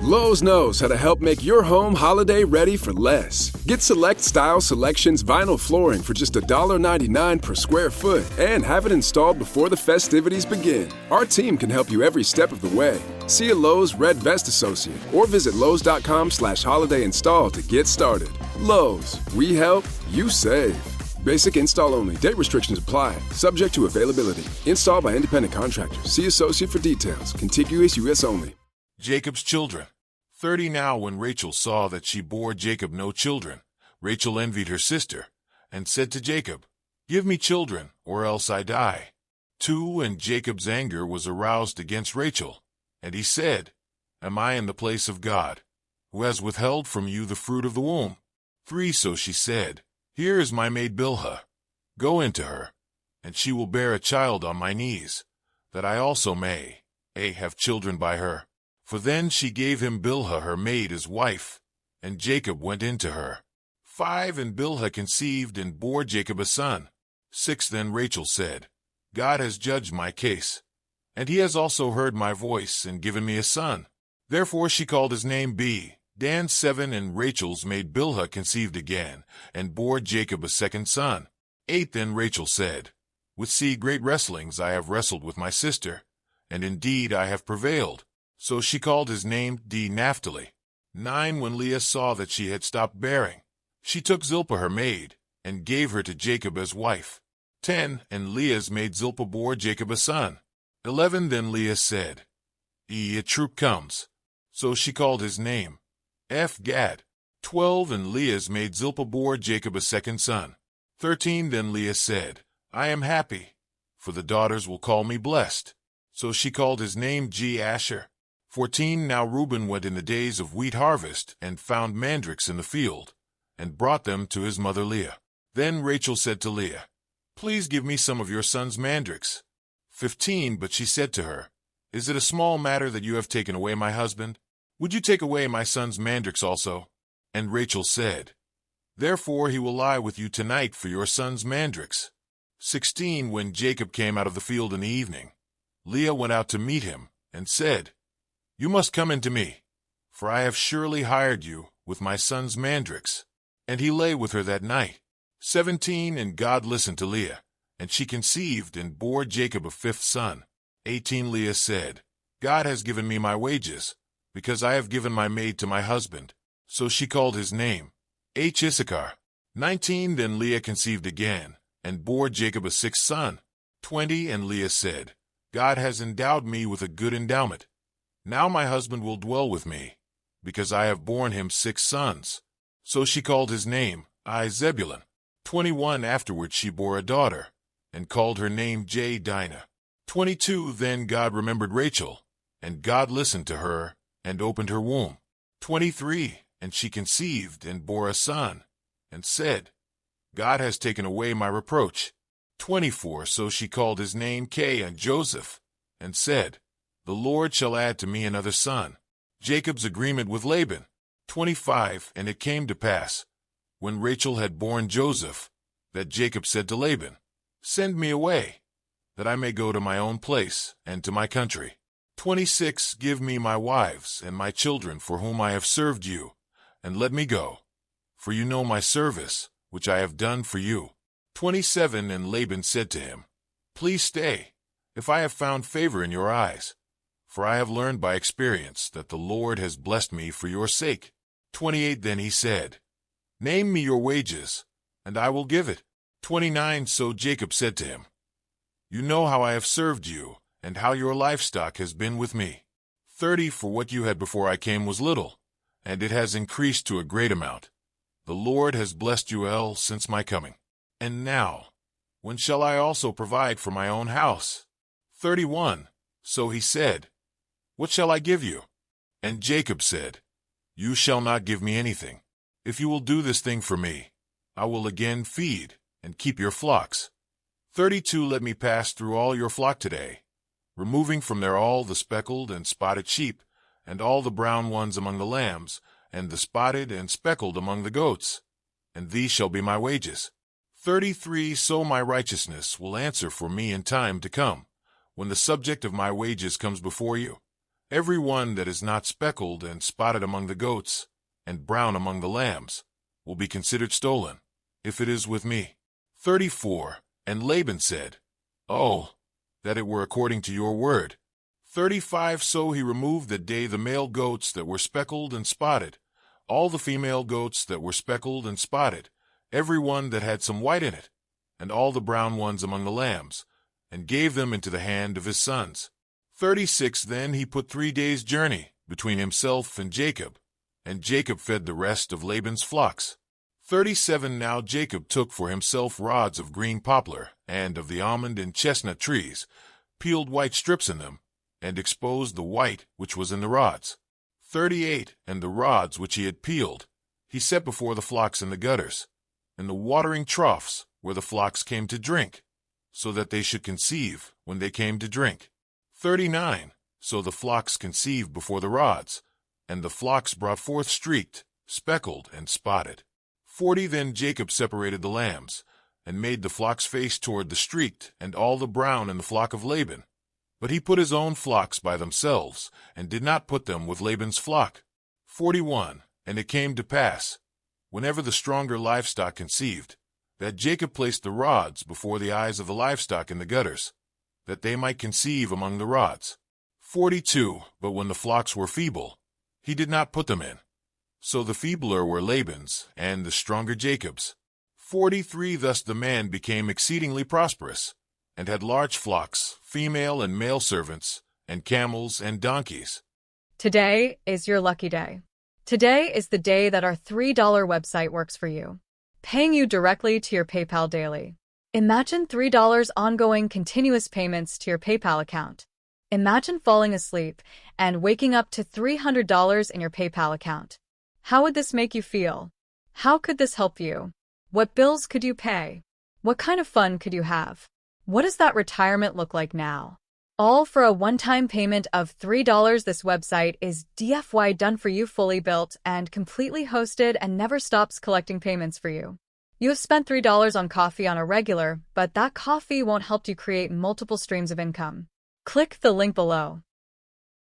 Lowe's knows how to help make your home holiday ready for less. Get Select Style Selections vinyl flooring for just $1.99 per square foot and have it installed before the festivities begin. Our team can help you every step of the way. See a Lowe's Red Vest associate or visit Lowe's.com/holiday install to get started. Lowe's, we help, you save. Basic install only. Date restrictions apply. Subject to availability. Installed by independent contractors. See associate for details. Contiguous U.S. only. Jacob's children. 30 Now when Rachel saw that she bore Jacob no children, Rachel envied her sister, and said to Jacob, "Give me children, or else I die." 2 And Jacob's anger was aroused against Rachel, and he said, "Am I in the place of God, who has withheld from you the fruit of the womb?" 3 So she said, "Here is my maid Bilhah. Go into her, and she will bear a child on my knees, that I also may have children by her." For then she gave him Bilhah her maid as wife, and Jacob went into her. 5 And Bilhah conceived and bore Jacob a son. 6 Then Rachel said, "God has judged my case, and he has also heard my voice and given me a son." Therefore she called his name Dan. 7 And Rachel's maid Bilhah conceived again, and bore Jacob a second son. 8 Then Rachel said, "With great wrestlings I have wrestled with my sister, and indeed I have prevailed." So she called his name Naphtali. 9 When Leah saw that she had stopped bearing, she took Zilpah her maid, and gave her to Jacob as wife. 10 And Leah's maid Zilpah bore Jacob a son. 11 Then Leah said, A troop comes." So she called his name Gad. 12 And Leah's maid Zilpah bore Jacob a second son. 13 Then Leah said, "I am happy, for the daughters will call me blessed." So she called his name Asher. 14 Now Reuben went in the days of wheat harvest, and found mandrakes in the field, and brought them to his mother Leah. Then Rachel said to Leah, "Please give me some of your son's mandrakes." 15 But she said to her, "Is it a small matter that you have taken away my husband? Would you take away my son's mandrakes also?" And Rachel said, "Therefore he will lie with you tonight for your son's mandrakes." 16 When Jacob came out of the field in the evening, Leah went out to meet him, and said, "You must come into me, for I have surely hired you with my son's mandrakes." And he lay with her that night. 17 And God listened to Leah, and she conceived and bore Jacob a fifth son. 18 Leah said, "God has given me my wages, because I have given my maid to my husband." So she called his name Issachar. 19 Then Leah conceived again, and bore Jacob a sixth son. 20 And Leah said, "God has endowed me with a good endowment. Now my husband will dwell with me, because I have borne him 6 sons." So she called his name Zebulun. 21 Afterward she bore a daughter, and called her name Dinah. 22 Then God remembered Rachel, and God listened to her, and opened her womb. 23 And she conceived and bore a son, and said, "God has taken away my reproach." 24 So she called his name Joseph, and said, "The Lord shall add to me another son." Jacob's agreement with Laban. 25 And it came to pass, when Rachel had borne Joseph, that Jacob said to Laban, "Send me away, that I may go to my own place and to my country." 26 Give me my wives and my children for whom I have served you, and let me go, for you know my service, which I have done for you. 27 And Laban said to him, "Please stay, if I have found favor in your eyes, for I have learned by experience that the Lord has blessed me for your sake." 28 Then he said, "Name me your wages, and I will give it." 29 So Jacob said to him, "You know how I have served you, and how your livestock has been with me. 30 For what you had before I came was little, and it has increased to a great amount. The Lord has blessed you since my coming. And now, when shall I also provide for my own house?" 31 So he said, "What shall I give you?" And Jacob said, "You shall not give me anything. If you will do this thing for me, I will again feed and keep your flocks. 32 Let me pass through all your flock today, removing from there all the speckled and spotted sheep, and all the brown ones among the lambs, and the spotted and speckled among the goats, and these shall be my wages. 33 So my righteousness will answer for me in time to come, when the subject of my wages comes before you, Every one that is not speckled and spotted among the goats, and brown among the lambs, will be considered stolen, if it is with me. 34. And Laban said, Oh, that it were according to your word. 35. So he removed that day the male goats that were speckled and spotted, all the female goats that were speckled and spotted, every one that had some white in it, and all the brown ones among the lambs, and gave them into the hand of his sons. 36. Then he put 3 days' journey between himself and Jacob fed the rest of Laban's flocks. 37. Now Jacob took for himself rods of green poplar and of the almond and chestnut trees, peeled white strips in them, and exposed the white which was in the rods. 38. And the rods which he had peeled he set before the flocks in the gutters, in the watering troughs where the flocks came to drink, so that they should conceive when they came to drink. 39. So the flocks conceived before the rods, and the flocks brought forth streaked, speckled, and spotted. 40. Then Jacob separated the lambs, and made the flocks face toward the streaked and all the brown in the flock of Laban. But he put his own flocks by themselves, and did not put them with Laban's flock. 41. And it came to pass, whenever the stronger livestock conceived, that Jacob placed the rods before the eyes of the livestock in the gutters, that they might conceive among the rods. 42. But when the flocks were feeble, he did not put them in. So the feebler were Laban's, and the stronger Jacob's. 43. Thus the man became exceedingly prosperous, and had large flocks, female and male servants, and camels and donkeys. Today is your lucky day. Today is the day that our $3 website works for you, paying you directly to your PayPal daily. Imagine $3 ongoing continuous payments to your PayPal account. Imagine falling asleep and waking up to $300 in your PayPal account. How would this make you feel? How could this help you? What bills could you pay? What kind of fun could you have? What does that retirement look like now? All for a one-time payment of $3. This website is DFY done for you, fully built and completely hosted, and never stops collecting payments for you. You have spent $3 on coffee on a regular, but that coffee won't help you create multiple streams of income. Click the link below.